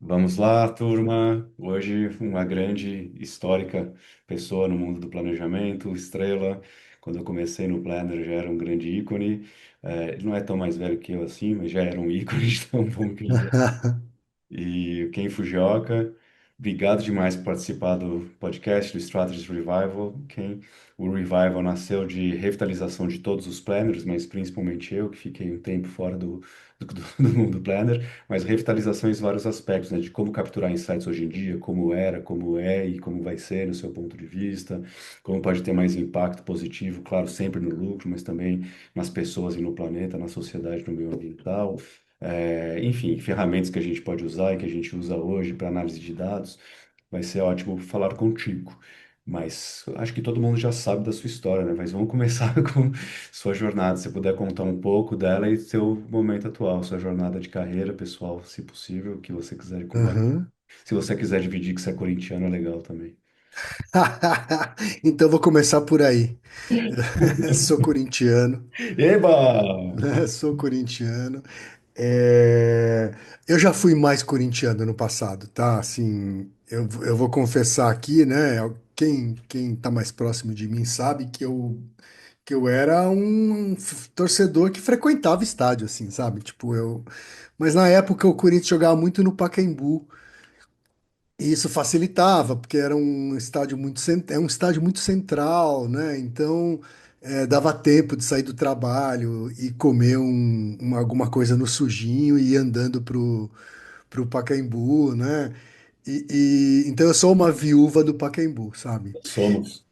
Vamos lá, turma. Hoje, uma grande, histórica pessoa no mundo do planejamento, estrela. Quando eu comecei no Planner, já era um grande ícone. Ele não é tão mais velho que eu assim, mas já era um ícone de tão bom que ele e o Ken Fujioka. Obrigado demais por participar do podcast do Strategies Revival. Ken, o Revival nasceu de revitalização de todos os planners, mas principalmente eu, que fiquei um tempo fora do mundo planner, mas revitalização em vários aspectos, né, de como capturar insights hoje em dia, como era, como é e como vai ser no seu ponto de vista, como pode ter mais impacto positivo, claro, sempre no lucro, mas também nas pessoas e no planeta, na sociedade, no meio ambiental. Enfim, ferramentas que a gente pode usar e que a gente usa hoje para análise de dados, vai ser ótimo falar contigo. Mas acho que todo mundo já sabe da sua história, né? Mas vamos começar com sua jornada. Se puder contar um pouco dela e seu momento atual, sua jornada de carreira pessoal, se possível, o que você quiser compartilhar. Aham. Se você quiser dividir que você é corintiano, é legal também. Então vou começar por aí. Sou corintiano, Eba! né? Sou corintiano. É, Eu já fui mais corintiano no passado, tá? Assim, eu vou confessar aqui, né? Quem tá mais próximo de mim sabe que eu era um torcedor que frequentava estádio, assim, sabe? Tipo, Mas na época o Corinthians jogava muito no Pacaembu. E isso facilitava, porque era um estádio é um estádio muito central, né? Então dava tempo de sair do trabalho e comer alguma coisa no sujinho e ir andando pro Pacaembu, né? Então eu sou uma viúva do Pacaembu, sabe? Somos.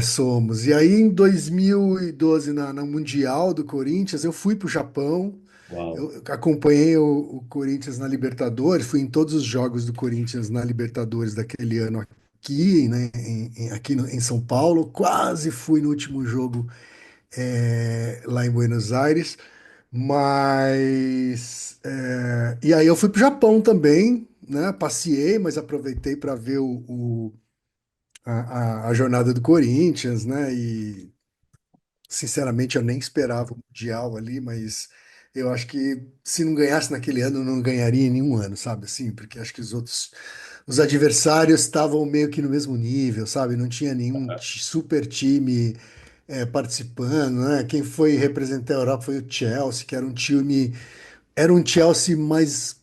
Somos. E aí em 2012, na Mundial do Corinthians, eu fui pro Japão. Uau. Eu acompanhei o Corinthians na Libertadores, fui em todos os jogos do Corinthians na Libertadores daquele ano aqui, né, aqui em São Paulo. Quase fui no último jogo lá em Buenos Aires, e aí eu fui para o Japão também, né? Passeei, mas aproveitei para ver a jornada do Corinthians, né? E sinceramente, eu nem esperava o Mundial ali, mas eu acho que se não ganhasse naquele ano, não ganharia em nenhum ano, sabe? Assim, porque acho que os adversários estavam meio que no mesmo nível, sabe? Não tinha nenhum super time participando, né? Quem foi representar a Europa foi o Chelsea, que era um Chelsea mais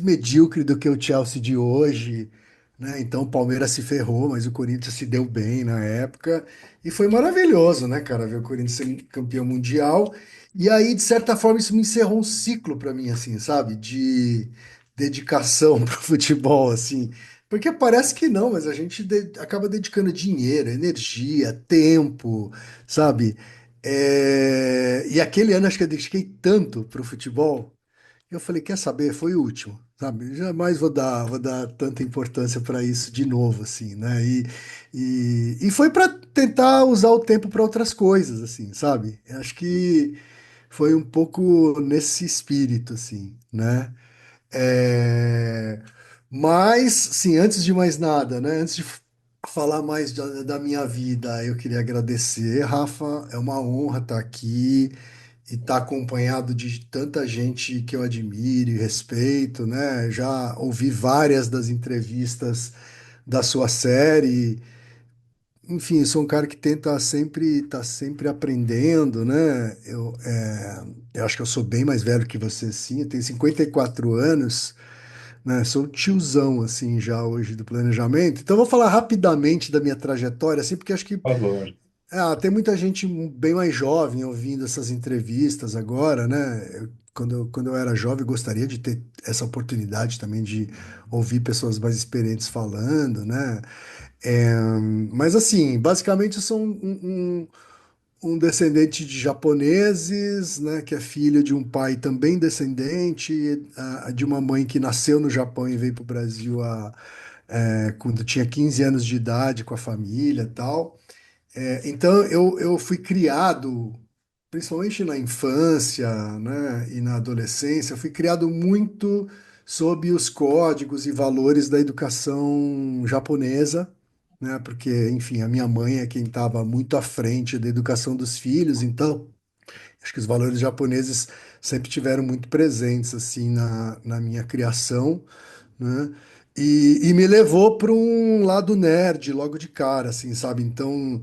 medíocre do que o Chelsea de hoje, né? Então o Palmeiras se ferrou, mas o Corinthians se deu bem na época e foi maravilhoso, né, cara, ver o Corinthians ser campeão mundial. E aí, de certa forma, isso me encerrou um ciclo para mim, assim, sabe, de dedicação pro futebol, assim. Porque parece que não, mas a gente acaba dedicando dinheiro, energia, tempo, sabe? E aquele ano acho que eu dediquei tanto pro futebol eu falei, quer saber? Foi o último, sabe? Jamais vou dar tanta importância para isso de novo, assim, né? E foi para tentar usar o tempo para outras coisas, assim, sabe? Eu acho que foi um pouco nesse espírito, assim, né? É, Mas, sim, antes de mais nada, né? Antes de falar mais da minha vida, eu queria agradecer, Rafa. É uma honra estar aqui e estar acompanhado de tanta gente que eu admiro e respeito, né? Já ouvi várias das entrevistas da sua série. Enfim, sou um cara que tenta sempre tá sempre aprendendo, né? Eu acho que eu sou bem mais velho que você, sim. Eu tenho 54 anos, né? Sou tiozão, assim, já hoje do planejamento. Então, eu vou falar rapidamente da minha trajetória, assim, porque acho que Por favor. tem muita gente bem mais jovem ouvindo essas entrevistas agora, né? Quando eu era jovem, eu gostaria de ter essa oportunidade também de ouvir pessoas mais experientes falando, né? É, mas assim, basicamente eu sou um descendente de japoneses, né? Que é filho de um pai também descendente, de uma mãe que nasceu no Japão e veio para o Brasil quando tinha 15 anos de idade com a família e tal. Então eu fui criado, principalmente na infância, né, e na adolescência, eu fui criado muito sob os códigos e valores da educação japonesa, né, porque, enfim, a minha mãe é quem estava muito à frente da educação dos filhos, então acho que os valores japoneses sempre tiveram muito presentes assim na minha criação, né? E me levou para um lado nerd logo de cara, assim, sabe? Então,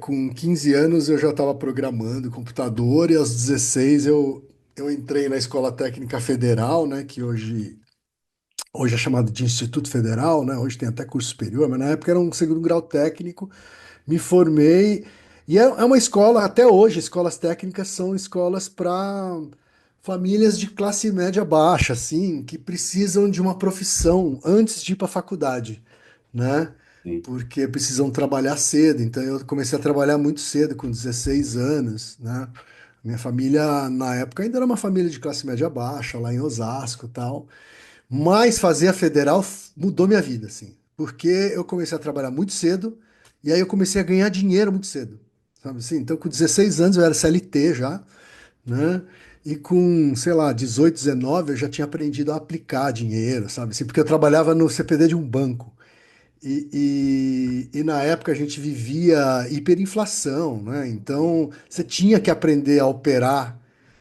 com 15 anos eu já estava programando computador e aos 16 eu entrei na Escola Técnica Federal, né? Que hoje é chamado de Instituto Federal, né? Hoje tem até curso superior, mas na época era um segundo grau técnico. Me formei e é uma escola, até hoje, escolas técnicas são escolas para famílias de classe média baixa, assim, que precisam de uma profissão antes de ir para a faculdade, né? Sim, Porque precisam trabalhar cedo. Então eu comecei a trabalhar muito cedo, com 16 anos, né? Minha família, na época, ainda era uma família de classe média baixa, lá em Osasco e tal. Mas fazer a federal mudou minha vida, assim, porque eu comecei a trabalhar muito cedo e aí eu comecei a ganhar dinheiro muito cedo, sabe assim? Então, com 16 anos eu era CLT já, né? E com, sei lá, 18, 19 eu já tinha aprendido a aplicar dinheiro, sabe assim? Porque eu trabalhava no CPD de um banco. E na época a gente vivia hiperinflação, né? Então você tinha que aprender a operar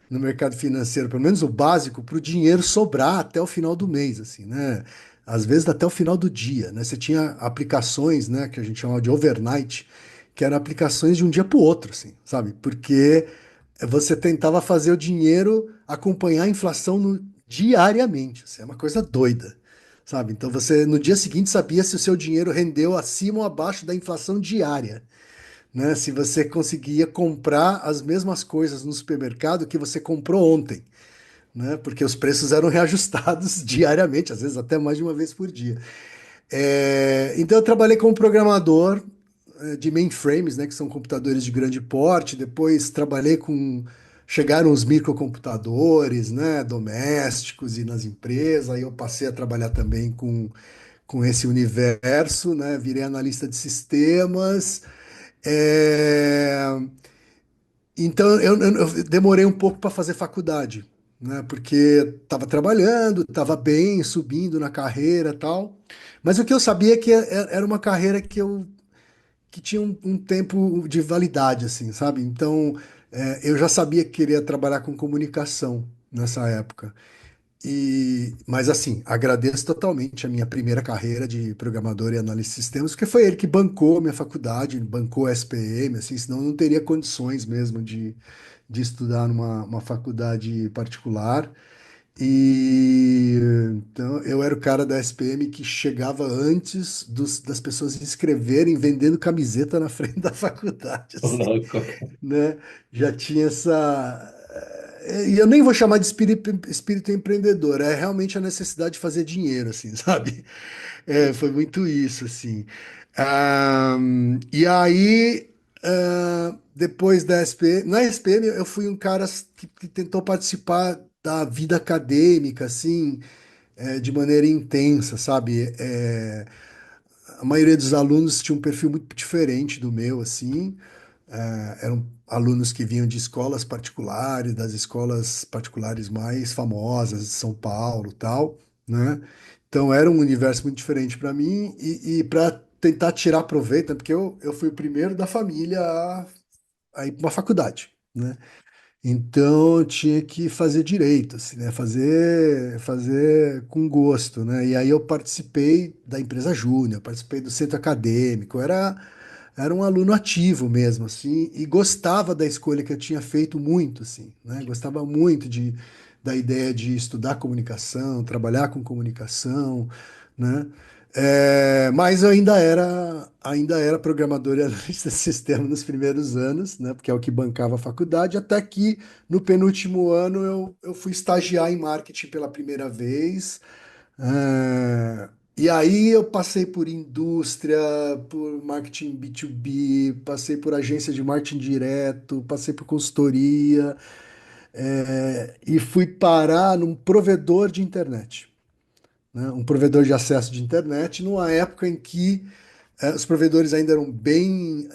no mercado financeiro, pelo menos o básico, para o dinheiro sobrar até o final do mês, assim, né? Às vezes até o final do dia, né? Você tinha aplicações, né, que a gente chamava de overnight, que eram aplicações de um dia para o outro, assim, sabe? Porque você tentava fazer o dinheiro acompanhar a inflação diariamente, assim, é uma coisa doida. Sabe? Então você no dia seguinte sabia se o seu dinheiro rendeu acima ou abaixo da inflação diária, né? Se você conseguia comprar as mesmas coisas no supermercado que você comprou ontem, né? Porque os preços eram reajustados diariamente, às vezes até mais de uma vez por dia. Então eu trabalhei como programador de mainframes, né? Que são computadores de grande porte. Depois trabalhei com chegaram os microcomputadores, né? Domésticos e nas empresas. Aí eu passei a trabalhar também com esse universo, né? Virei analista de sistemas. É, Então eu demorei um pouco para fazer faculdade, né? Porque estava trabalhando, estava bem, subindo na carreira, e tal. Mas o que eu sabia é que era uma carreira que tinha um tempo de validade, assim, sabe? Então eu já sabia que queria trabalhar com comunicação nessa época. Mas assim, agradeço totalmente a minha primeira carreira de programador e analista de sistemas, porque foi ele que bancou minha faculdade, bancou a SPM, assim, senão eu não teria condições mesmo de estudar numa uma faculdade particular. E então eu era o cara da SPM que chegava antes das pessoas se inscreverem vendendo camiseta na frente da faculdade, tô assim, louco. né? Já tinha essa. E eu nem vou chamar de espírito empreendedor, é realmente a necessidade de fazer dinheiro, assim, sabe? Foi muito isso, assim. E aí, depois da SPM, na SPM eu fui um cara que tentou participar da vida acadêmica, assim, de maneira intensa, sabe? A maioria dos alunos tinha um perfil muito diferente do meu, assim. Eram alunos que vinham de escolas particulares, das escolas particulares mais famosas de São Paulo, tal, né? Então era um universo muito diferente para mim e para tentar tirar proveito, né? Porque eu fui o primeiro da família a ir para uma faculdade, né? Então eu tinha que fazer direito, assim, né? Fazer com gosto, né? E aí eu participei da empresa Júnior, participei do centro acadêmico, era um aluno ativo mesmo, assim, e gostava da escolha que eu tinha feito muito, assim, né? Gostava muito da ideia de estudar comunicação, trabalhar com comunicação, né? Mas eu ainda era programador e analista de sistema nos primeiros anos, né? Porque é o que bancava a faculdade, até que no penúltimo ano eu fui estagiar em marketing pela primeira vez. E aí eu passei por indústria, por marketing B2B, passei por agência de marketing direto, passei por consultoria, e fui parar num provedor de internet, né? Um provedor de acesso de internet, numa época em que os provedores ainda eram bem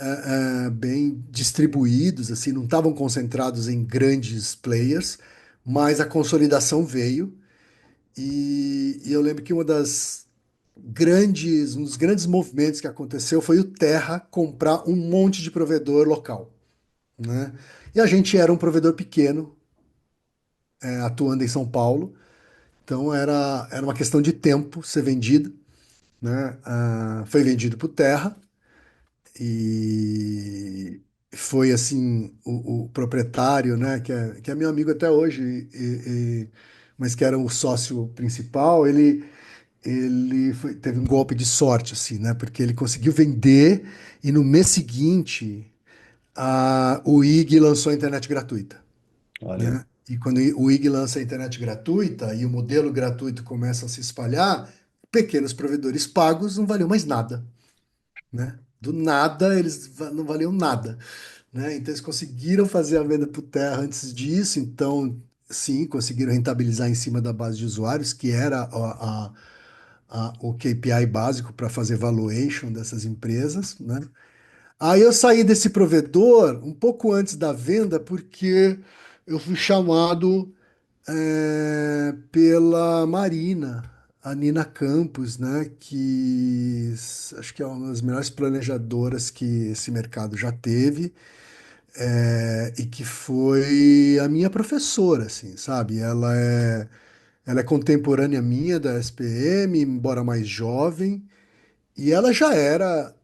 distribuídos, assim, não estavam concentrados em grandes players, mas a consolidação veio. E eu lembro que um dos grandes movimentos que aconteceu foi o Terra comprar um monte de provedor local, né? E a gente era um provedor pequeno, atuando em São Paulo. Então era uma questão de tempo ser vendido, né? Foi vendido por terra e foi assim o proprietário, né? Que é meu amigo até hoje, mas que era o sócio principal. Teve um golpe de sorte, assim, né? Porque ele conseguiu vender e no mês seguinte o IG lançou a internet gratuita, Olha, né? E quando o IG lança a internet gratuita e o modelo gratuito começa a se espalhar, pequenos provedores pagos não valiam mais nada, né? Do nada eles não valiam nada, né? Então eles conseguiram fazer a venda por terra antes disso, então sim, conseguiram rentabilizar em cima da base de usuários, que era o KPI básico para fazer valuation dessas empresas, né? Aí eu saí desse provedor um pouco antes da venda, porque eu fui chamado pela Marina, a Nina Campos, né, acho que é uma das melhores planejadoras que esse mercado já teve, e que foi a minha professora, assim, sabe? Ela é contemporânea minha da SPM, embora mais jovem, e ela já era,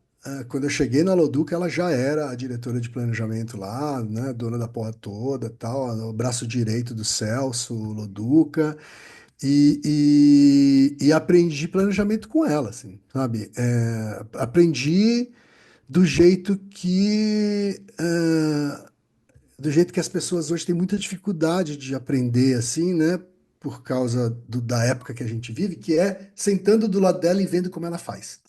quando eu cheguei na Loduca, ela já era a diretora de planejamento lá, né, dona da porra toda, tal, o braço direito do Celso Loduca, e aprendi planejamento com ela, assim, sabe? Aprendi do jeito que as pessoas hoje têm muita dificuldade de aprender, assim, né? Por causa da época que a gente vive, que é sentando do lado dela e vendo como ela faz.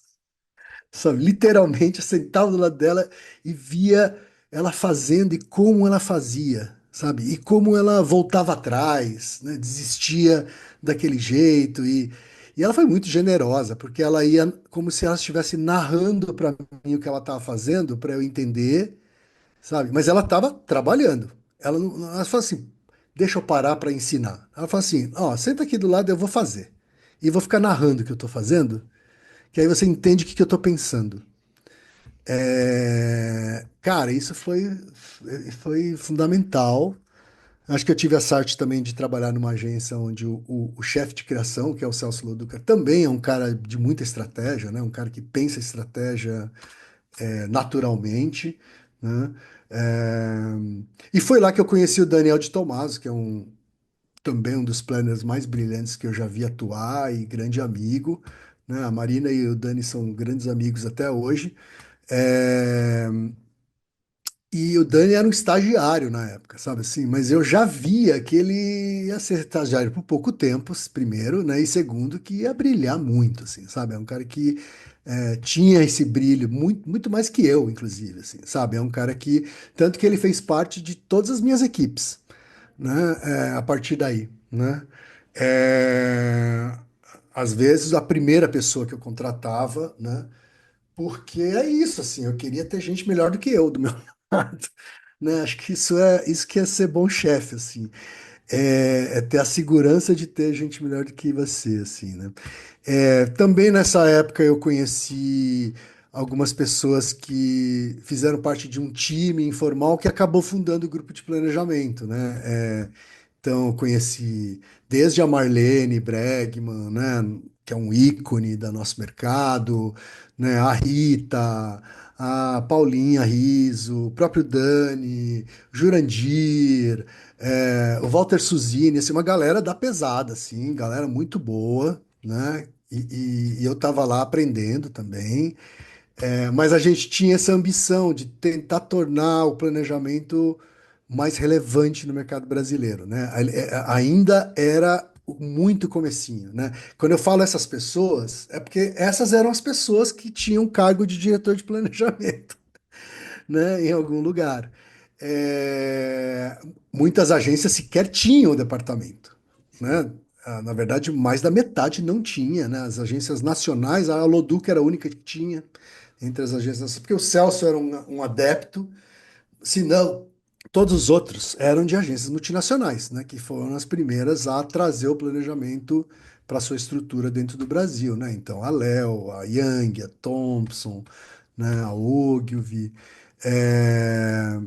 Sabe, literalmente eu sentava do lado dela e via ela fazendo e como ela fazia, sabe? E como ela voltava atrás, né? Desistia daquele jeito e ela foi muito generosa, porque ela ia como se ela estivesse narrando para mim o que ela estava fazendo para eu entender, sabe? Mas ela estava trabalhando. Ela falou assim: "Deixa eu parar para ensinar". Ela falou assim: "Ó, senta aqui do lado, eu vou fazer. E vou ficar narrando o que eu estou fazendo, que aí você entende o que que eu estou pensando". Cara, isso foi fundamental. Acho que eu tive a sorte também de trabalhar numa agência onde o chefe de criação, que é o Celso Loduca, também é um cara de muita estratégia, né? Um cara que pensa estratégia naturalmente, né? É, e foi lá que eu conheci o Daniel de Tomaso, que é também um dos planners mais brilhantes que eu já vi atuar e grande amigo, né? A Marina e o Dani são grandes amigos até hoje. É, E o Dani era um estagiário na época, sabe assim? Mas eu já via que ele ia ser estagiário por pouco tempo, primeiro, né? E segundo, que ia brilhar muito, assim, sabe? É um cara que tinha esse brilho, muito, muito mais que eu, inclusive, assim, sabe? É um cara que, tanto que ele fez parte de todas as minhas equipes, né? A partir daí, né? É, Às vezes, a primeira pessoa que eu contratava, né? Porque é isso, assim, eu queria ter gente melhor do que eu do meu lado, né? Acho que isso que é ser bom chefe, assim, é ter a segurança de ter gente melhor do que você, assim, né? Também nessa época eu conheci algumas pessoas que fizeram parte de um time informal que acabou fundando o grupo de planejamento, né? Então, eu conheci desde a Marlene Bregman, né, que é um ícone do nosso mercado, né, a Rita, a Paulinha Riso, o próprio Dani, Jurandir, o Walter Suzini, assim, uma galera da pesada, assim, galera muito boa, né? E eu estava lá aprendendo também. Mas a gente tinha essa ambição de tentar tornar o planejamento mais relevante no mercado brasileiro, né? Ainda era muito comecinho, né? Quando eu falo essas pessoas, é porque essas eram as pessoas que tinham cargo de diretor de planejamento, né? Em algum lugar. Muitas agências sequer tinham o departamento, né? Na verdade, mais da metade não tinha, né? As agências nacionais, a Loduca era a única que tinha entre as agências, porque o Celso era um adepto, se não, todos os outros eram de agências multinacionais, né? Que foram as primeiras a trazer o planejamento para sua estrutura dentro do Brasil, né? Então, a Léo, a Young, a Thompson, né? A Ogilvy. É,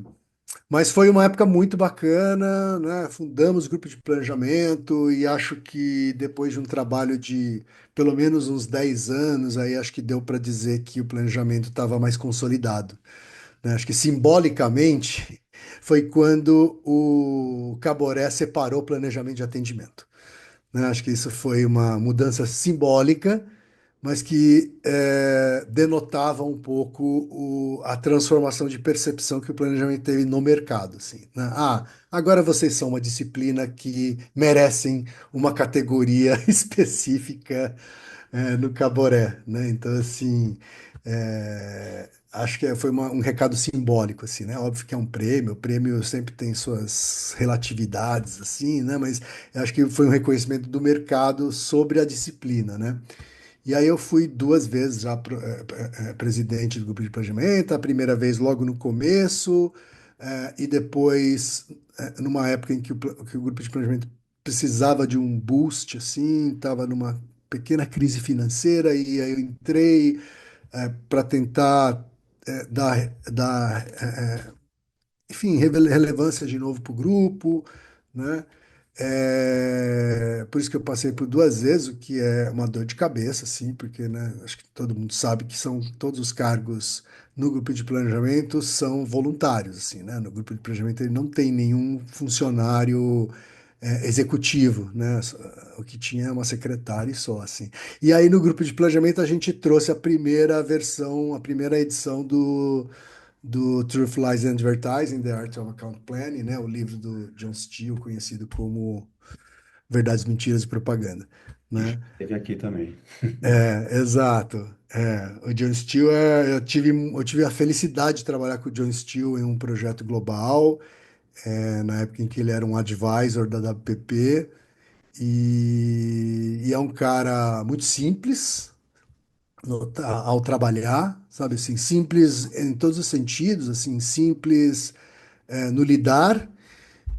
Mas foi uma época muito bacana, né? Fundamos o grupo de planejamento e acho que depois de um trabalho de pelo menos uns 10 anos, aí acho que deu para dizer que o planejamento estava mais consolidado, né? Acho que simbolicamente foi quando o Caboré separou o planejamento de atendimento, né? Acho que isso foi uma mudança simbólica, mas que denotava um pouco a transformação de percepção que o planejamento teve no mercado, assim, né? Ah, agora vocês são uma disciplina que merecem uma categoria específica no Caboré, né? Então, assim, acho que foi um recado simbólico, assim, né? Óbvio que é um prêmio, o prêmio sempre tem suas relatividades, assim, né? Mas eu acho que foi um reconhecimento do mercado sobre a disciplina, né? E aí eu fui duas vezes já presidente do grupo de planejamento, a primeira vez logo no começo, e depois numa época em que que o grupo de planejamento precisava de um boost, assim, estava numa pequena crise financeira, e aí eu entrei para tentar dar enfim, relevância de novo para o grupo, né? Por isso que eu passei por duas vezes, o que é uma dor de cabeça, assim, porque, né, acho que todo mundo sabe que são todos os cargos no grupo de planejamento são voluntários, assim, né? No grupo de planejamento ele não tem nenhum funcionário executivo, né? O que tinha é uma secretária e só, assim. E aí no grupo de planejamento a gente trouxe a primeira versão, a primeira edição do Truth, Lies and Advertising, The Art of Account Planning, né? O livro do John Steele, conhecido como Verdades, Mentiras e Propaganda, né? Teve aqui também. Exato. O John Steele, eu tive a felicidade de trabalhar com o John Steele em um projeto global, na época em que ele era um advisor da WPP, e é um cara muito simples ao trabalhar, sabe assim, simples em todos os sentidos, assim, simples no lidar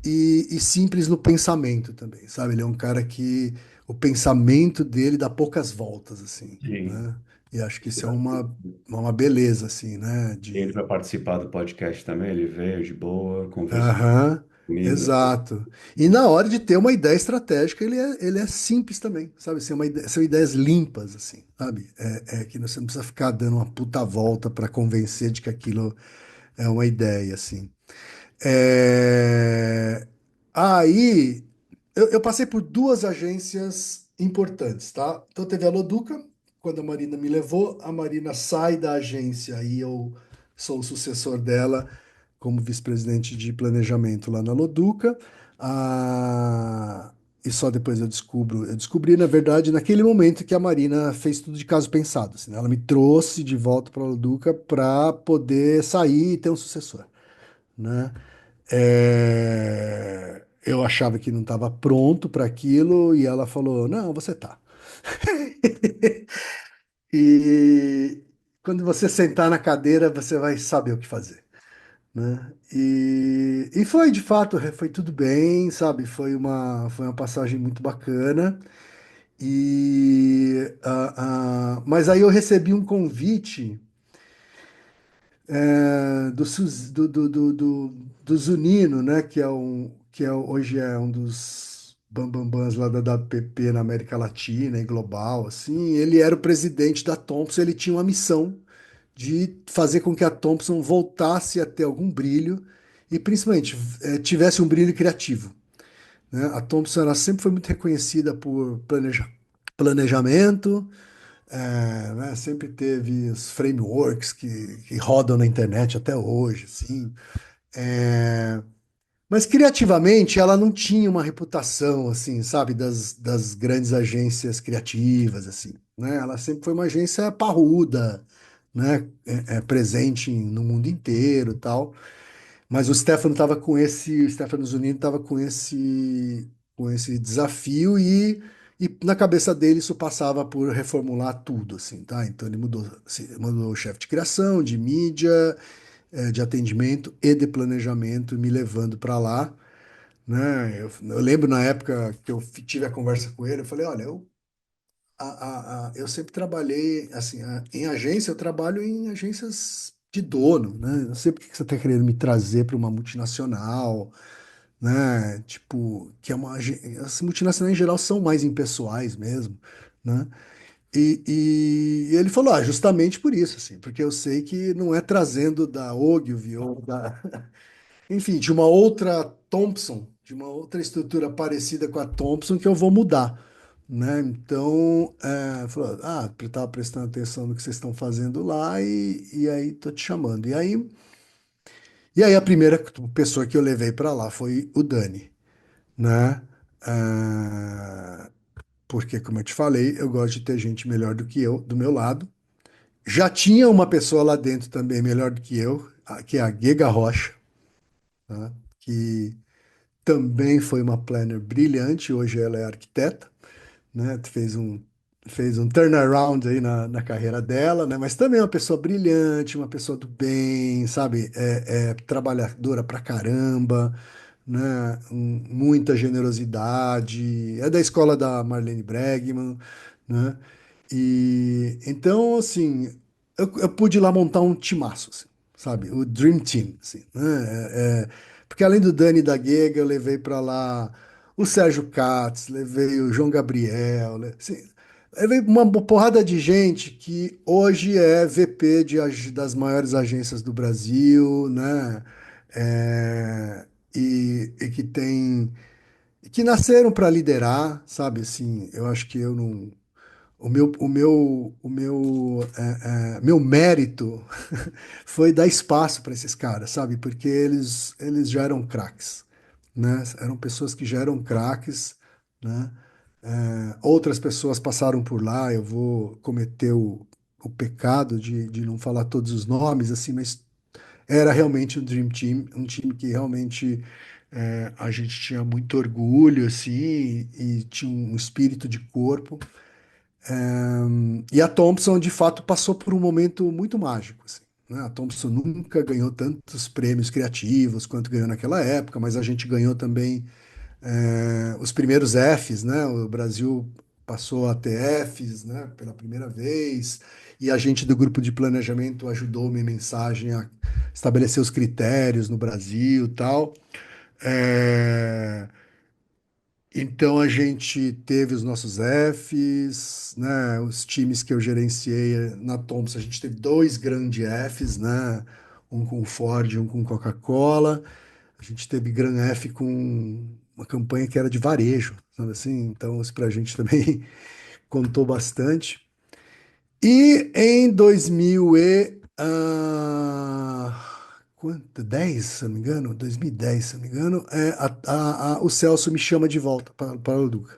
e simples no pensamento também, sabe? Ele é um cara que o pensamento dele dá poucas voltas, assim, Sim. né? E acho que isso é uma beleza, assim, né? Ele De, para participar do podcast também, ele veio de boa, conversou aham, comigo. exato. E na hora de ter uma ideia estratégica, ele é simples também, sabe? Assim, são ideias limpas, assim, sabe? Que você não precisa ficar dando uma puta volta para convencer de que aquilo é uma ideia, assim. É, Aí, eu passei por duas agências importantes, tá? Então, teve a Loduca, quando a Marina me levou, a Marina sai da agência e eu sou o sucessor dela como vice-presidente de planejamento lá na Loduca. E só depois eu descobri, na verdade, naquele momento que a Marina fez tudo de caso pensado, assim, né? Ela me trouxe de volta para a Loduca para poder sair e ter um sucessor, né? Eu achava que não estava pronto para aquilo e ela falou: Não, você tá. E quando você sentar na cadeira, você vai saber o que fazer, né? E foi de fato, foi tudo bem, sabe? Foi uma passagem muito bacana. Mas aí eu recebi um convite do Zunino, né, hoje é um dos bambambãs lá da WPP na América Latina e global, assim, ele era o presidente da Thompson, ele tinha uma missão de fazer com que a Thompson voltasse a ter algum brilho e principalmente tivesse um brilho criativo, né? A Thompson ela sempre foi muito reconhecida por planejamento, né? Sempre teve os frameworks que rodam na internet até hoje, assim. É, mas criativamente ela não tinha uma reputação, assim, sabe, das grandes agências criativas, assim, né? Ela sempre foi uma agência parruda, né? Presente no mundo inteiro, e tal. Mas o Stefano Zunino estava com esse desafio e na cabeça dele isso passava por reformular tudo, assim, tá? Então ele mudou, assim, mudou o chefe de criação, de mídia, de atendimento e de planejamento, me levando para lá, né? Eu lembro na época que eu tive a conversa com ele, eu falei, olha, eu sempre trabalhei, assim, em agência, eu trabalho em agências de dono, né? Não sei por que que você está querendo me trazer para uma multinacional, né? Tipo, que é uma, as multinacionais em geral são mais impessoais mesmo, né? E ele falou, ah, justamente por isso, assim, porque eu sei que não é trazendo da Ogilvy ou da, enfim, de uma outra Thompson, de uma outra estrutura parecida com a Thompson que eu vou mudar, né? Então, falou, ah, eu estava prestando atenção no que vocês estão fazendo lá e aí tô te chamando. E aí a primeira pessoa que eu levei para lá foi o Dani, né? Ah, porque, como eu te falei, eu gosto de ter gente melhor do que eu do meu lado. Já tinha uma pessoa lá dentro também melhor do que eu, que é a Gega Rocha, tá? Que também foi uma planner brilhante, hoje ela é arquiteta, né? Fez um turnaround aí na carreira dela, né? Mas também é uma pessoa brilhante, uma pessoa do bem, sabe? É trabalhadora pra caramba, né? Muita generosidade. É da escola da Marlene Bregman, né? E então, assim, eu pude lá montar um timaço, assim, sabe? O Dream Team, assim, né? Porque além do Dani da Guega, eu levei para lá o Sérgio Katz, levei o João Gabriel, assim, levei uma porrada de gente que hoje é VP das maiores agências do Brasil, né? É, e que nasceram para liderar, sabe? Assim, eu acho que eu não meu mérito foi dar espaço para esses caras, sabe? Porque eles já eram craques, né? Eram pessoas que já eram craques, né? Outras pessoas passaram por lá, eu vou cometer o pecado de não falar todos os nomes, assim, mas era realmente um Dream Team, um time que realmente a gente tinha muito orgulho, assim, e tinha um espírito de corpo. E a Thompson, de fato, passou por um momento muito mágico, assim, né? A Thompson nunca ganhou tantos prêmios criativos quanto ganhou naquela época, mas a gente ganhou também os primeiros Fs, né? O Brasil passou a ter Fs, né? Pela primeira vez, e a gente do grupo de planejamento ajudou minha mensagem a estabelecer os critérios no Brasil, e tal. É, então a gente teve os nossos Fs, né? Os times que eu gerenciei na Thompson, a gente teve dois grandes Fs, né? Um com Ford e um com Coca-Cola. A gente teve Gran F com uma campanha que era de varejo, sabe assim? Então isso pra gente também contou bastante. E em 10, se eu não me engano, 2010, se eu não me engano, o Celso me chama de volta para o Luca,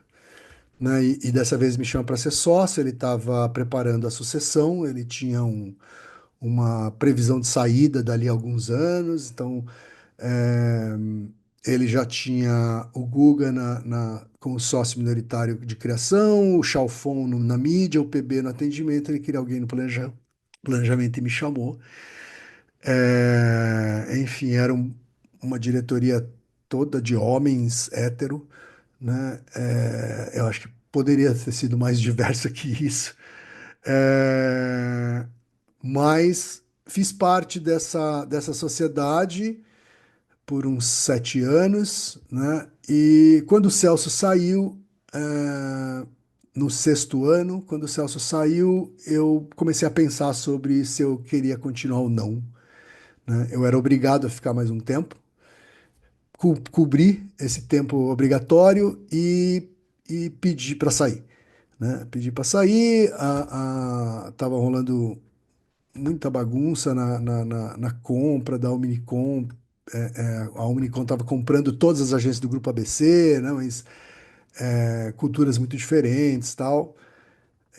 né? E dessa vez me chama para ser sócio. Ele estava preparando a sucessão, ele tinha uma previsão de saída dali a alguns anos, então é, ele já tinha o Guga como sócio minoritário de criação, o Chalfon na mídia, o PB no atendimento. Ele queria alguém no planejamento e me chamou. Enfim, era uma diretoria toda de homens hétero, né? Eu acho que poderia ter sido mais diversa que isso. É, mas fiz parte dessa sociedade por uns 7 anos, né? E quando o Celso saiu, no sexto ano, quando o Celso saiu, eu comecei a pensar sobre se eu queria continuar ou não, né? Eu era obrigado a ficar mais um tempo, cobrir esse tempo obrigatório e pedir para sair, né? Pedi para sair, tava rolando muita bagunça na compra da Omnicom. A Omnicom estava comprando todas as agências do Grupo ABC, né? Mas culturas muito diferentes, tal.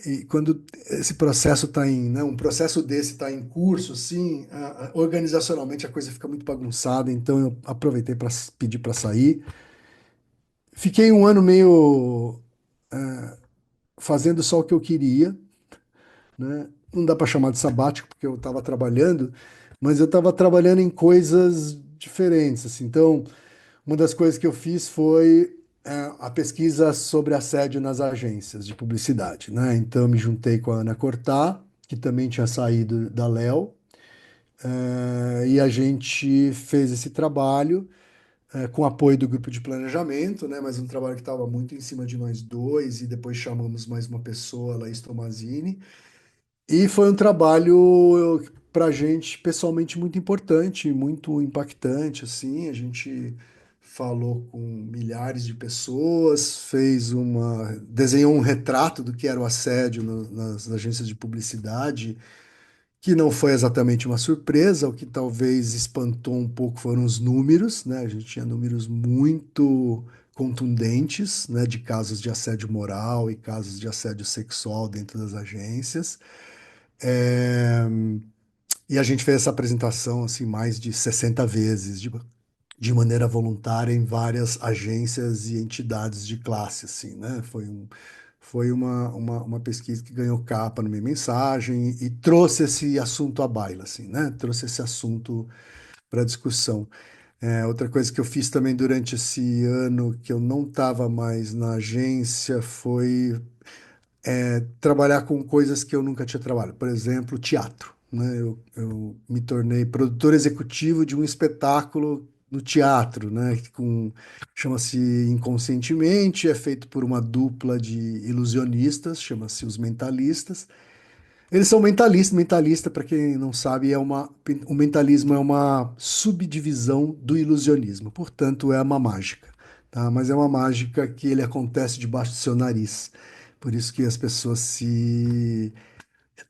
E quando esse processo está né, um processo desse está em curso, assim, organizacionalmente a coisa fica muito bagunçada. Então eu aproveitei para pedir para sair. Fiquei um ano meio fazendo só o que eu queria, né? Não dá para chamar de sabático porque eu estava trabalhando, mas eu estava trabalhando em coisas diferentes, assim. Então, uma das coisas que eu fiz foi a pesquisa sobre assédio nas agências de publicidade, né? Então, eu me juntei com a Ana Cortá, que também tinha saído da Léo, E a gente fez esse trabalho com apoio do grupo de planejamento, né? Mas um trabalho que estava muito em cima de nós dois, e depois chamamos mais uma pessoa, a Laís Tomazini. E foi um trabalho para a gente pessoalmente muito importante, muito impactante, assim. A gente falou com milhares de pessoas, desenhou um retrato do que era o assédio nas agências de publicidade, que não foi exatamente uma surpresa. O que talvez espantou um pouco foram os números, né? A gente tinha números muito contundentes, né, de casos de assédio moral e casos de assédio sexual dentro das agências. É, E a gente fez essa apresentação assim mais de 60 vezes, de maneira voluntária, em várias agências e entidades de classe, assim, né? Foi uma pesquisa que ganhou capa na minha mensagem e trouxe esse assunto à baila, assim, né? Trouxe esse assunto para discussão. Outra coisa que eu fiz também durante esse ano que eu não estava mais na agência foi trabalhar com coisas que eu nunca tinha trabalhado. Por exemplo, teatro, né? Eu me tornei produtor executivo de um espetáculo no teatro, né? Chama-se Inconscientemente, é feito por uma dupla de ilusionistas, chama-se Os Mentalistas. Eles são mentalistas. Mentalista, para quem não sabe, o mentalismo é uma subdivisão do ilusionismo, portanto, é uma mágica, tá? Mas é uma mágica que ele acontece debaixo do seu nariz. Por isso que as pessoas se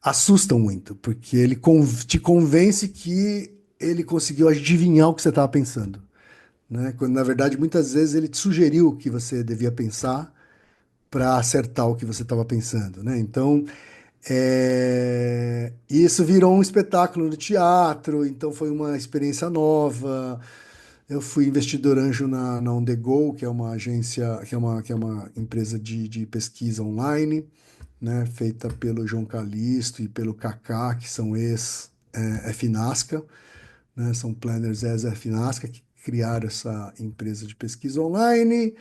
assustam muito, porque ele te convence que ele conseguiu adivinhar o que você estava pensando, né? Quando na verdade muitas vezes ele te sugeriu o que você devia pensar para acertar o que você estava pensando, né? Então isso virou um espetáculo no teatro, então foi uma experiência nova. Eu fui investidor anjo na On The Go, que é uma agência, que é uma empresa de pesquisa online, né, feita pelo João Calisto e pelo Kaká, que são ex-Finasca, né, são planners ex-Finasca, que criaram essa empresa de pesquisa online.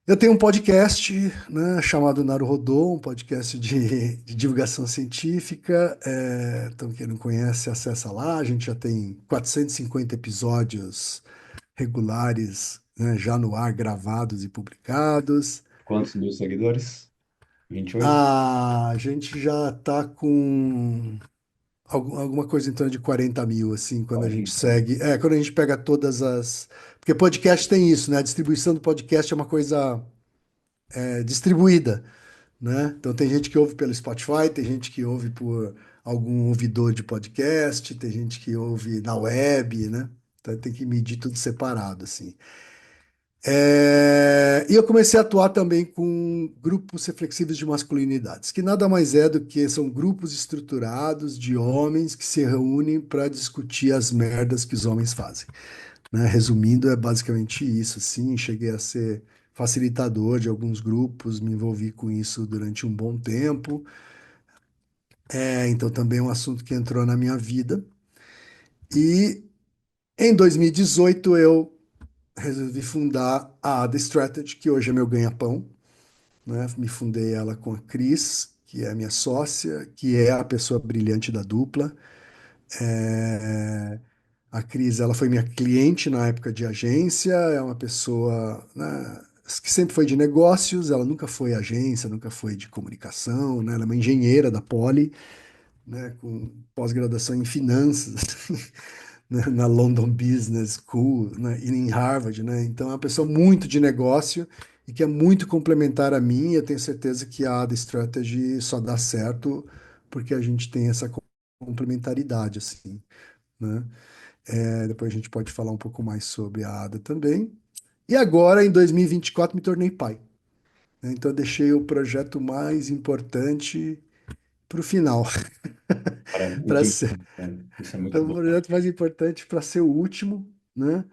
Eu tenho um podcast, né, chamado Naruhodô, um podcast de divulgação científica. Então, quem não conhece, acessa lá. A gente já tem 450 episódios regulares, né, já no ar, gravados e publicados. Quantos mil seguidores? 28? A gente já está com alguma coisa em torno de 40 mil, assim, quando a gente 40. segue. Quando a gente pega todas as. Porque podcast tem isso, né? A distribuição do podcast é uma coisa distribuída, né? Então tem gente que ouve pelo Spotify, tem gente que ouve por algum ouvidor de podcast, tem gente que ouve na web, né? Então tem que medir tudo separado, assim. E eu comecei a atuar também com grupos reflexivos de masculinidades, que nada mais é do que são grupos estruturados de homens que se reúnem para discutir as merdas que os homens fazem, né? Resumindo, é basicamente isso, assim. Cheguei a ser facilitador de alguns grupos, me envolvi com isso durante um bom tempo. Então também é um assunto que entrou na minha vida. E em 2018 eu resolvi fundar a Ada Strategy, que hoje é meu ganha-pão, né? Me fundei ela com a Cris, que é a minha sócia, que é a pessoa brilhante da dupla. É, A Cris, ela foi minha cliente na época de agência, é uma pessoa, né, que sempre foi de negócios, ela nunca foi agência, nunca foi de comunicação, né? Ela é uma engenheira da Poli, né, com pós-graduação em finanças, né, na London Business School, né, e em Harvard, né? Então é uma pessoa muito de negócio e que é muito complementar a mim. Eu tenho certeza que a Ada Strategy só dá certo porque a gente tem essa complementaridade, assim, né? Depois a gente pode falar um pouco mais sobre a Ada também. E agora, em 2024, me tornei pai, né? Então eu deixei o projeto mais importante para o final, Para para último. ser Isso é muito o bom. projeto mais importante para ser o último, né?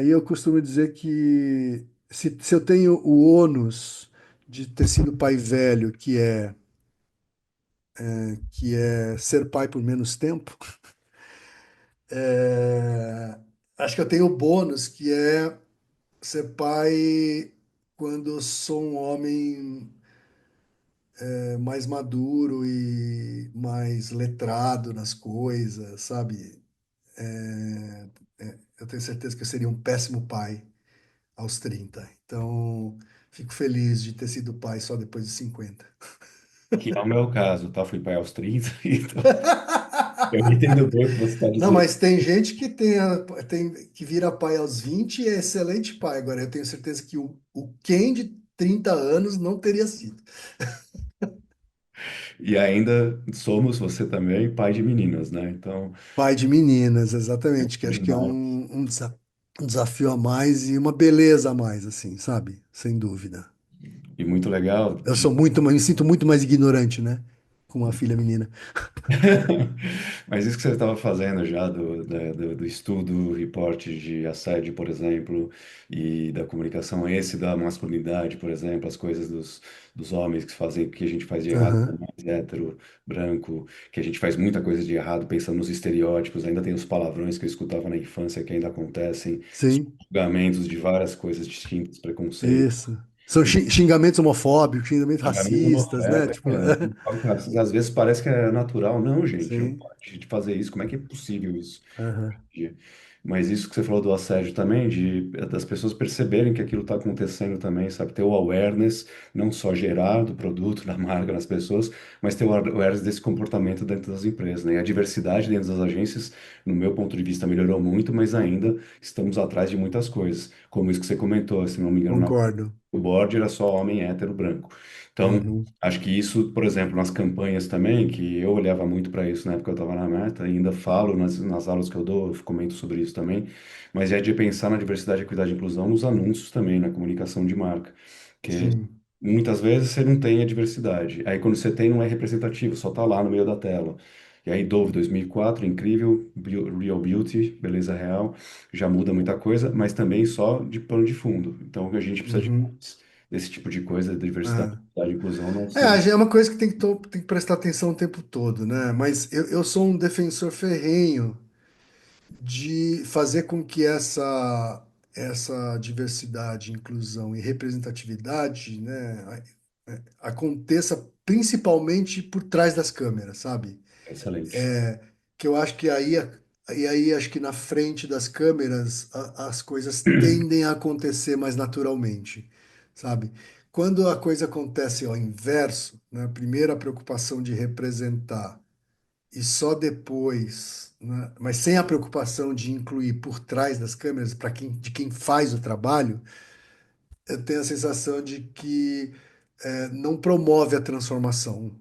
E eu costumo dizer que se eu tenho o ônus de ter sido pai velho, que é ser pai por menos tempo, é, acho que eu tenho o bônus, que é ser pai quando eu sou um homem mais maduro e mais letrado nas coisas, sabe? Eu tenho certeza que eu seria um péssimo pai aos 30. Então, fico feliz de ter sido pai só depois de 50. Que é o meu caso, tá? Fui pai aos 30, então eu entendo bem o que você está Não, dizendo. mas tem gente que que vira pai aos 20 e é excelente pai. Agora, eu tenho certeza que o Ken de 30 anos não teria sido. E ainda somos, você também, pai de meninas, né? Então, Pai de meninas, exatamente, que acho que é animal. um desafio a mais e uma beleza a mais, assim, sabe? Sem dúvida. E muito legal Eu sou muito, me sinto muito mais ignorante, né? Com uma filha menina. Mas isso que você estava fazendo já do estudo, reporte de assédio, por exemplo, e da comunicação, esse da masculinidade, por exemplo, as coisas dos homens que fazem o que a gente faz de errado, Aham. como mais hétero, branco, que a gente faz muita coisa de errado pensando nos estereótipos, ainda tem os palavrões que eu escutava na infância que ainda acontecem, os Sim, julgamentos de várias coisas distintas, preconceito. isso. São xingamentos homofóbicos, xingamentos Xingamento racistas, né? Tipo, às vezes parece que é natural. Não, gente, não sim. pode de fazer isso. Como é que é possível isso? Aham. Mas isso que você falou do assédio também, das pessoas perceberem que aquilo está acontecendo também, sabe? Ter o awareness, não só gerar do produto, da marca nas pessoas, mas ter o awareness desse comportamento dentro das empresas, né? E a diversidade dentro das agências, no meu ponto de vista, melhorou muito, mas ainda estamos atrás de muitas coisas. Como isso que você comentou, se não me engano, Concordo. o board era só homem hétero branco. Então, Uhum. acho que isso, por exemplo, nas campanhas também, que eu olhava muito para isso na época que eu estava na Meta, e ainda falo nas aulas que eu dou, eu comento sobre isso também, mas é de pensar na diversidade, equidade e inclusão nos anúncios também, na comunicação de marca. Que Sim. muitas vezes você não tem a diversidade. Aí quando você tem, não é representativo, só está lá no meio da tela. E aí, Dove 2004, incrível, Real Beauty, beleza real, já muda muita coisa, mas também só de pano de fundo. Então, a gente precisa de Uhum. mais desse tipo de coisa, diversidade, Ah. equidade e inclusão, não É, ser. é uma coisa que tem que prestar atenção o tempo todo, né? Mas eu sou um defensor ferrenho de fazer com que essa diversidade, inclusão e representatividade, né, aconteça principalmente por trás das câmeras, sabe? Excelente. É, que eu acho que aí acho que na frente das câmeras as coisas tendem a acontecer mais naturalmente, sabe? Quando a coisa acontece ao inverso, né, primeiro a preocupação de representar e só depois, né, mas sem a preocupação de incluir por trás das câmeras para de quem faz o trabalho, eu tenho a sensação de que não promove a transformação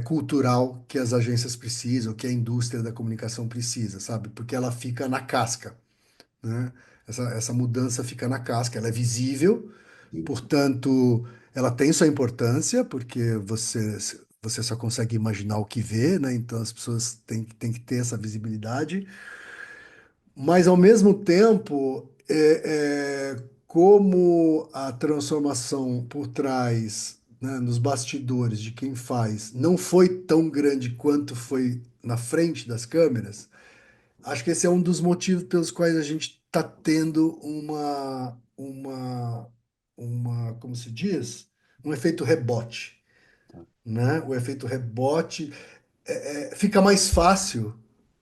cultural que as agências precisam, que a indústria da comunicação precisa, sabe? Porque ela fica na casca, né? Essa mudança fica na casca, ela é visível, portanto, ela tem sua importância, porque você só consegue imaginar o que vê, né? Então as pessoas têm que ter essa visibilidade, mas ao mesmo tempo, como a transformação por trás, né, nos bastidores de quem faz, não foi tão grande quanto foi na frente das câmeras, acho que esse é um dos motivos pelos quais a gente está tendo como se diz? Um efeito rebote, né? O efeito rebote fica mais fácil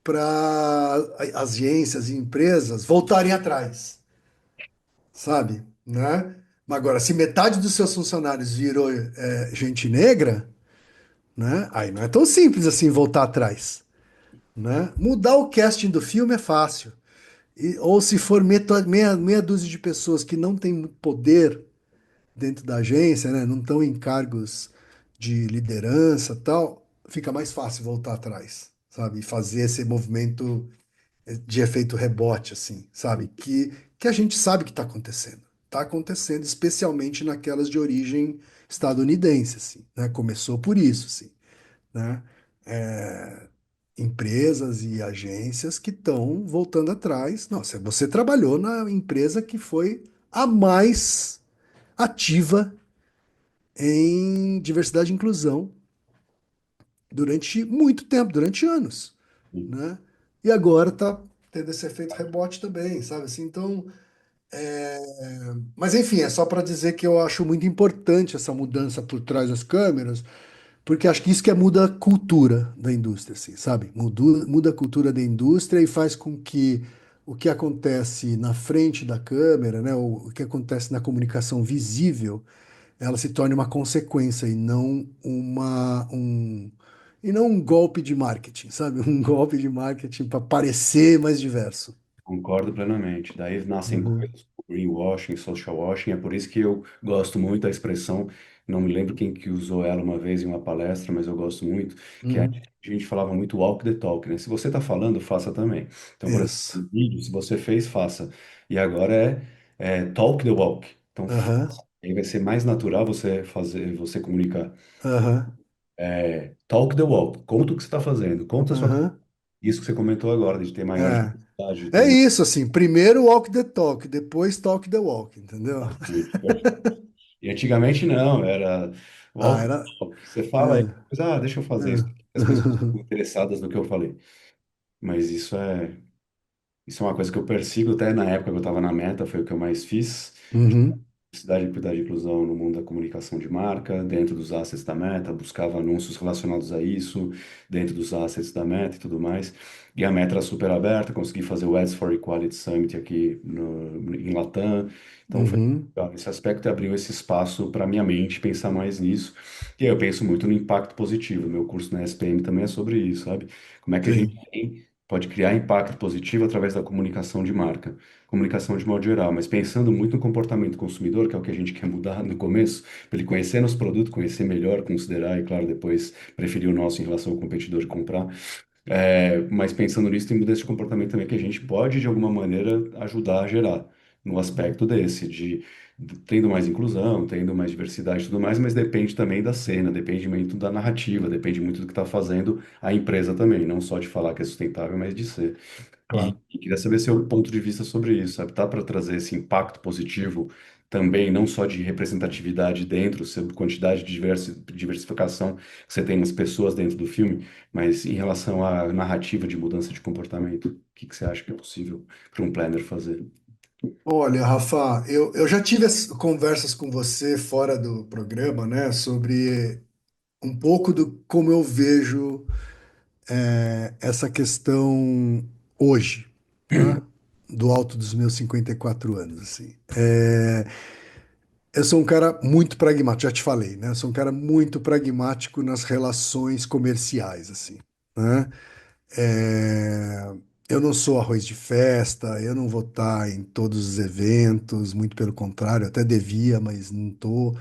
para agências e empresas voltarem atrás, sabe? Né? Mas agora, se metade dos seus funcionários virou gente negra, né? Aí não é tão simples assim voltar atrás, né? Mudar o casting do filme é fácil. Ou se for meia dúzia de pessoas que não têm poder dentro da agência, né? Não estão em cargos de liderança, tal, fica mais fácil voltar atrás, sabe? E fazer esse movimento de efeito rebote, assim, sabe? Que a gente sabe que está acontecendo. Está acontecendo, especialmente naquelas de origem estadunidense, assim, né? Começou por isso, assim, né? É, empresas e agências que estão voltando atrás. Nossa, você trabalhou na empresa que foi a mais ativa em diversidade e inclusão durante muito tempo, durante anos, né? E agora está tendo esse efeito rebote também, sabe assim? Então, É, mas enfim, é só para dizer que eu acho muito importante essa mudança por trás das câmeras, porque acho que isso que muda a cultura da indústria, assim, sabe? Muda a cultura da indústria e faz com que o que acontece na frente da câmera, né, o que acontece na comunicação visível, ela se torne uma consequência e não um golpe de marketing, sabe? Um golpe de marketing para parecer mais diverso. Concordo plenamente. Daí nascem Uhum, coisas como greenwashing, social washing. É por isso que eu gosto muito da expressão. Não me lembro quem que usou ela uma vez em uma palestra, mas eu gosto muito, que uhum, a gente falava muito walk the talk, né? Se você está falando, faça também. Então, por exemplo, isso. no vídeo, se você fez, faça. E agora é talk the walk. Então, Aham, aí vai ser mais natural você fazer, você comunicar. aham, Talk the walk. Conta o que você está fazendo. Conta a sua. aham. Isso que você comentou agora, de ter maior diversidade, de ter É mais. isso, assim. Primeiro walk the talk, depois talk the walk, entendeu? E antigamente não, era Ah, walk, era. walk. Você fala aí, É, deixa eu fazer isso. é. As pessoas ficam interessadas no que eu falei. Mas isso é uma coisa que eu persigo até na época que eu estava na Meta, foi o que eu mais fiz. Uhum, Cidade de Equidade e Inclusão no mundo da comunicação de marca, dentro dos assets da Meta, buscava anúncios relacionados a isso, dentro dos assets da Meta e tudo mais. E a Meta era super aberta, consegui fazer o Ads for Equality Summit aqui em Latam. Então, foi uhum, legal. Esse aspecto abriu esse espaço para minha mente pensar mais nisso. E aí eu penso muito no impacto positivo. Meu curso na SPM também é sobre isso, sabe? Como é que a gente sim, pode criar impacto positivo através da comunicação de marca, comunicação de modo geral, mas pensando muito no comportamento do consumidor, que é o que a gente quer mudar no começo, para ele conhecer nosso produto, conhecer melhor, considerar e, claro, depois preferir o nosso em relação ao competidor e comprar. Mas pensando nisso, tem mudança de comportamento também que a gente pode, de alguma maneira, ajudar a gerar, no aspecto desse, tendo mais inclusão, tendo mais diversidade e tudo mais, mas depende também da cena, depende muito da narrativa, depende muito do que está fazendo a empresa também, não só de falar que é sustentável, mas de ser. claro. E queria saber seu ponto de vista sobre isso, sabe? Tá para trazer esse impacto positivo também, não só de representatividade dentro, sobre quantidade de diversificação que você tem nas pessoas dentro do filme, mas em relação à narrativa de mudança de comportamento, o que que você acha que é possível para um planner fazer? Olha, Rafa, eu já tive conversas com você fora do programa, né, sobre um pouco do como eu vejo essa questão hoje, tá? Do alto dos meus 54 anos, assim. Eu sou um cara muito pragmático, já te falei, né? Eu sou um cara muito pragmático nas relações comerciais, assim, né? É, eu não sou arroz de festa, eu não vou estar em todos os eventos, muito pelo contrário, até devia, mas não tô,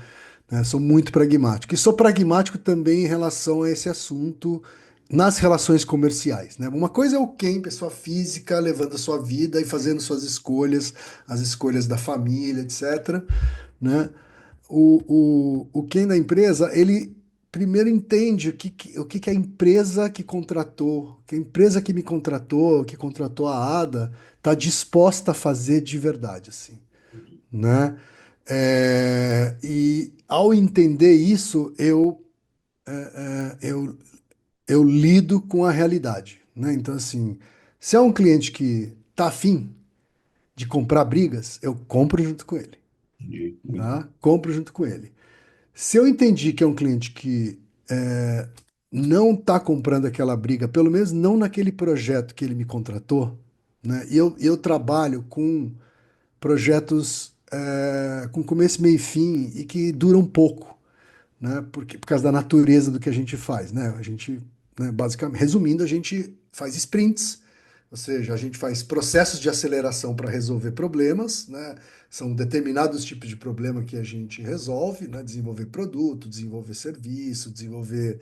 né? Sou muito pragmático. E sou pragmático também em relação a esse assunto nas relações comerciais, né? Uma coisa é o quem, pessoa física, levando a sua vida e fazendo suas escolhas, as escolhas da família, etc., né? O quem da empresa, ele primeiro entende o que que a empresa que contratou, que a empresa que me contratou, que contratou a Ada, está disposta a fazer de verdade, assim, né? E ao entender isso, eu lido com a realidade, né? Então, assim, se é um cliente que tá afim de comprar brigas, eu compro junto com ele, Entendi. Muito bom. tá? Compro junto com ele. Se eu entendi que é um cliente que não está comprando aquela briga, pelo menos não naquele projeto que ele me contratou, né? E eu trabalho com projetos com começo, meio e fim e que duram pouco, né? Porque, por causa da natureza do que a gente faz, né? A gente, né, basicamente, resumindo, a gente faz sprints, ou seja, a gente faz processos de aceleração para resolver problemas, né? São determinados tipos de problema que a gente resolve, né? Desenvolver produto, desenvolver serviço, desenvolver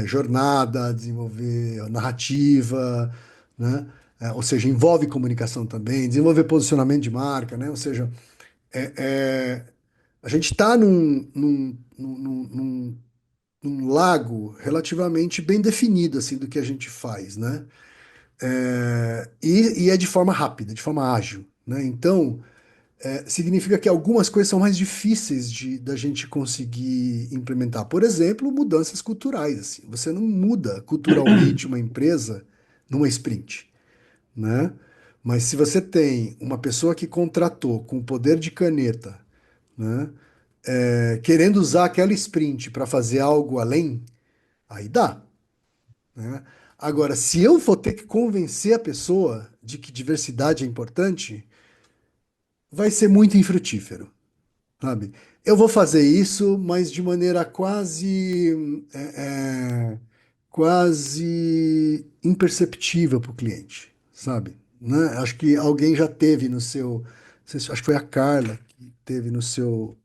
jornada, desenvolver narrativa, né? Ou seja, envolve comunicação também, desenvolver posicionamento de marca, né? Ou seja, é, é, a gente está num lago relativamente bem definido assim do que a gente faz, né? E é de forma rápida, de forma ágil, né? Então, significa que algumas coisas são mais difíceis da gente conseguir implementar. Por exemplo, mudanças culturais, assim. Você não muda culturalmente uma empresa numa sprint, né? Mas se você tem uma pessoa que contratou com poder de caneta, né, querendo usar aquela sprint para fazer algo além, aí dá, né? Agora, se eu for ter que convencer a pessoa de que diversidade é importante, vai ser muito infrutífero, sabe? Eu vou fazer isso, mas de maneira quase imperceptível para o cliente, sabe? Né? Acho que alguém já teve no seu, não sei acho que foi a Carla que teve no seu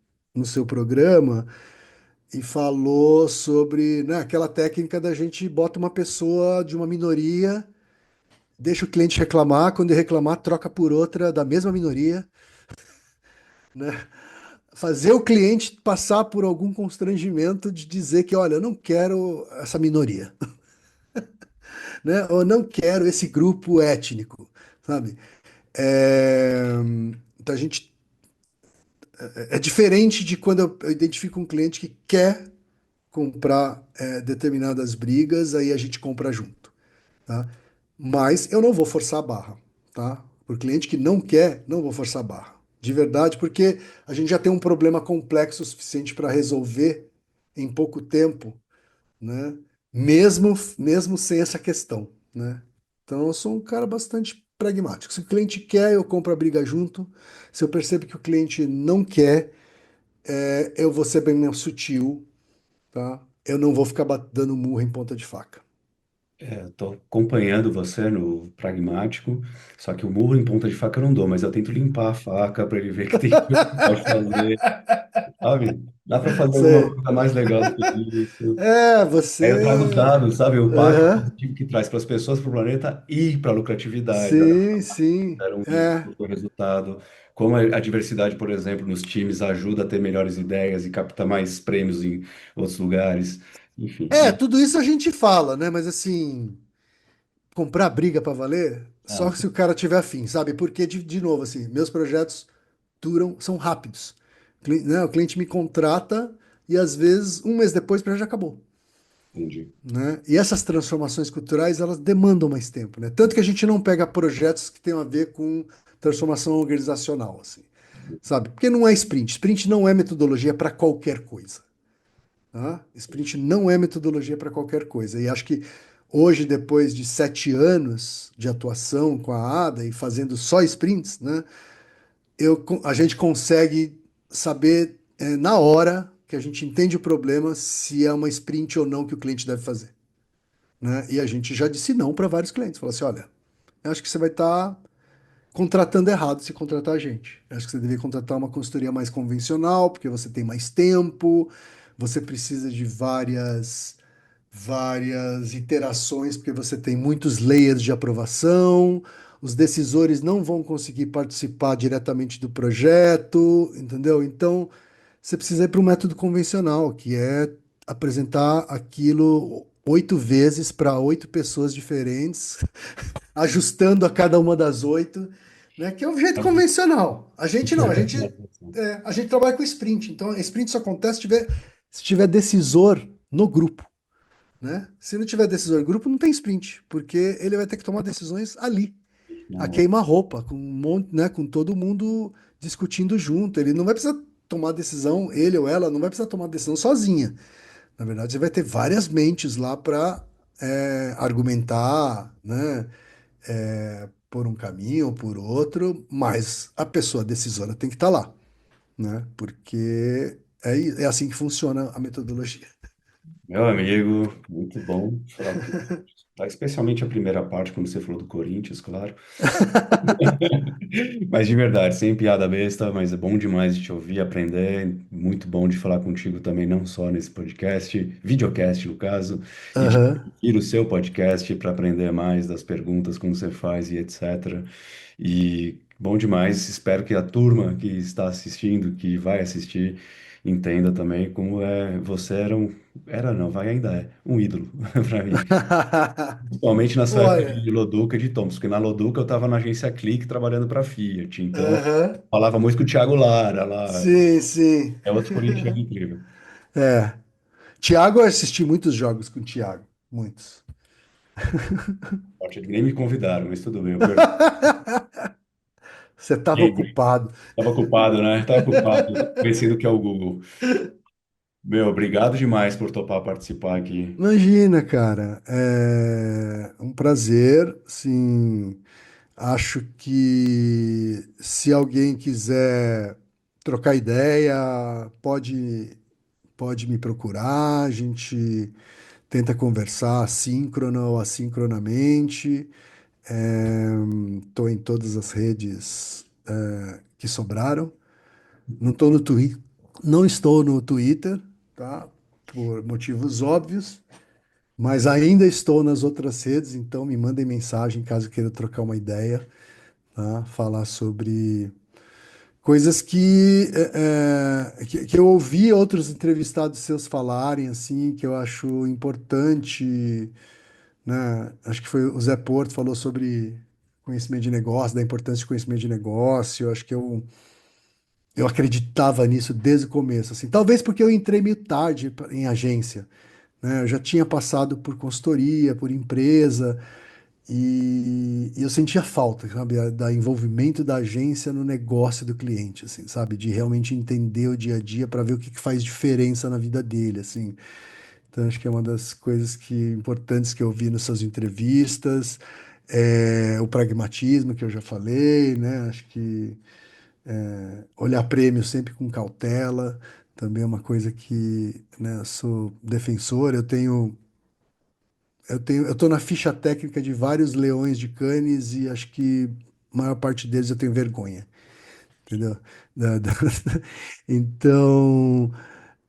programa e falou sobre, né, aquela técnica da gente bota uma pessoa de uma minoria, deixa o cliente reclamar, quando ele reclamar, troca por outra da mesma minoria, né? Fazer o cliente passar por algum constrangimento de dizer que, olha, eu não quero essa minoria, né? Ou não quero esse grupo étnico, sabe? É, Então a gente é diferente de quando eu identifico um cliente que quer comprar determinadas brigas, aí a gente compra junto, tá? Mas eu não vou forçar a barra, tá? Por cliente que não quer, não vou forçar a barra. De verdade, porque a gente já tem um problema complexo o suficiente para resolver em pouco tempo, né? Mesmo sem essa questão, né? Então eu sou um cara bastante pragmático. Se o cliente quer, eu compro a briga junto. Se eu percebo que o cliente não quer, eu vou ser bem mais sutil, tá? Eu não vou ficar dando murro em ponta de faca. Eu tô acompanhando você no pragmático, só que o murro em ponta de faca eu não dou, mas eu tento limpar a faca para ele ver que tem coisa que pode fazer, sabe? Dá para fazer alguma Sei. coisa mais legal do que isso. Aí eu trago os Você. dados, sabe? O impacto Aham. positivo que traz para as pessoas, para o planeta e para a lucratividade. Sim, sim. Era um isso, o resultado. Como a diversidade, por exemplo, nos times ajuda a ter melhores ideias e captar mais prêmios em outros lugares. Enfim, Tudo isso a gente fala, né? Mas assim, comprar briga pra valer, ah, só se o cara tiver afim, sabe? Porque, de novo, assim, meus projetos são rápidos. Né? O cliente me contrata e às vezes um mês depois o projeto já acabou. entendi. Né? E essas transformações culturais, elas demandam mais tempo, né? Tanto que a gente não pega projetos que tenham a ver com transformação organizacional, assim, sabe? Porque não é sprint. Sprint não é metodologia para qualquer coisa. Tá? Sprint não é metodologia para qualquer coisa. E acho que hoje, depois de 7 anos de atuação com a ADA e fazendo só sprints, né, a gente consegue saber na hora que a gente entende o problema se é uma sprint ou não que o cliente deve fazer. Né? E a gente já disse não para vários clientes. Falou assim, olha, eu acho que você vai estar contratando errado se contratar a gente. Eu acho que você deveria contratar uma consultoria mais convencional, porque você tem mais tempo, você precisa de várias iterações, porque você tem muitos layers de aprovação, os decisores não vão conseguir participar diretamente do projeto, entendeu? Então, você precisa ir para um método convencional, que é apresentar aquilo 8 vezes para 8 pessoas diferentes, ajustando a cada uma das 8, né? Que é o jeito convencional. A gente não, a gente trabalha com sprint. Então, sprint só acontece se tiver decisor no grupo, né? Se não tiver decisor no grupo, não tem sprint, porque ele vai ter que tomar decisões ali, a Não, queima-roupa, com um monte, né? Com todo mundo discutindo junto. Ele não vai precisar tomar decisão, ele ou ela não vai precisar tomar decisão sozinha. Na verdade, você vai ter várias mentes lá para argumentar, né? Por um caminho ou por outro, mas a pessoa decisora tem que estar lá, né? Porque é assim que funciona a metodologia. meu amigo, muito bom falar com você. Tá, especialmente a primeira parte, quando você falou do Corinthians, claro. Mas de verdade, sem piada besta, mas é bom demais de te ouvir, aprender. Muito bom de falar contigo também, não só nesse podcast, videocast no caso, e de Aham. ir o seu podcast para aprender mais das perguntas, como você faz e etc. E bom demais. Espero que a turma que está assistindo, que vai assistir, entenda também como você era não, vai ainda um ídolo para mim. Principalmente na sua época Olha, de Loduca e de Thompson, porque na Loduca eu estava na agência Clique trabalhando para a Fiat, então aham. falava muito com o Thiago Lara lá, Sim, sim. é outro corintiano incrível. É. Tiago, eu assisti muitos jogos com o Thiago. Muitos. Sorte que nem me convidaram, mas tudo bem, eu perdi. Você estava ocupado. Estava ocupado, né? Estava ocupado, conhecido que é o Google. Meu, obrigado demais por topar participar aqui. Imagina, cara, é um prazer, sim. Acho que se alguém quiser trocar ideia, pode me procurar, a gente tenta conversar síncrona ou assincronamente. Estou em todas as redes que sobraram. Não estou no Twitter, não estou no Twitter, tá? Por motivos óbvios, mas ainda estou nas outras redes, então me mandem mensagem caso queira trocar uma ideia, tá? Falar sobre coisas que eu ouvi outros entrevistados seus falarem, assim, que eu acho importante, né? Acho que foi o Zé Porto falou sobre conhecimento de negócio, da importância de conhecimento de negócio. Eu acho que eu acreditava nisso desde o começo, assim. Talvez porque eu entrei meio tarde em agência, né? Eu já tinha passado por consultoria, por empresa, e eu sentia falta, sabe, da envolvimento da agência no negócio do cliente, assim, sabe, de realmente entender o dia a dia para ver o que que faz diferença na vida dele, assim. Então, acho que é uma das coisas importantes que eu vi nas suas entrevistas, o pragmatismo que eu já falei, né? Acho que olhar prêmio sempre com cautela também é uma coisa que, né, eu sou defensor. Eu tô na ficha técnica de vários leões de Cannes e acho que a maior parte deles eu tenho vergonha, entendeu? Da- Então,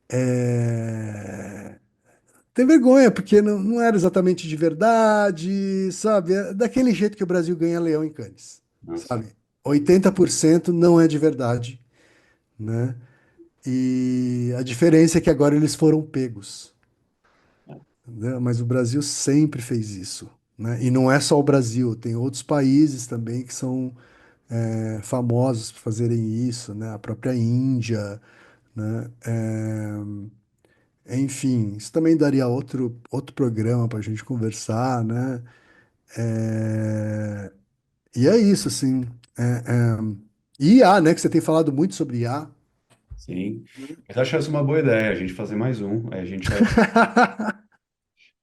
é... tem vergonha, porque não era exatamente de verdade, sabe? É daquele jeito que o Brasil ganha leão em Cannes, Nossa. sabe? 80% não é de verdade, né? E a diferença é que agora eles foram pegos, né? Mas o Brasil sempre fez isso, né? E não é só o Brasil, tem outros países também que são famosos por fazerem isso, né? A própria Índia, né? Enfim, isso também daria outro programa para a gente conversar, né? É, e é isso, assim. É, IA, né? Que você tem falado muito sobre IA. Sim. Mas acho essa uma boa ideia, a gente fazer mais um. Aí a gente vai.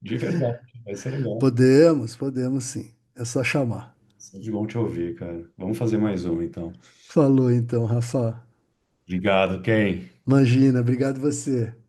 De verdade, vai ser legal. Podemos sim. É só chamar. Sempre bom te ouvir, cara. Vamos fazer mais um, então. Falou então, Rafa. Obrigado, Ken. Imagina, obrigado você.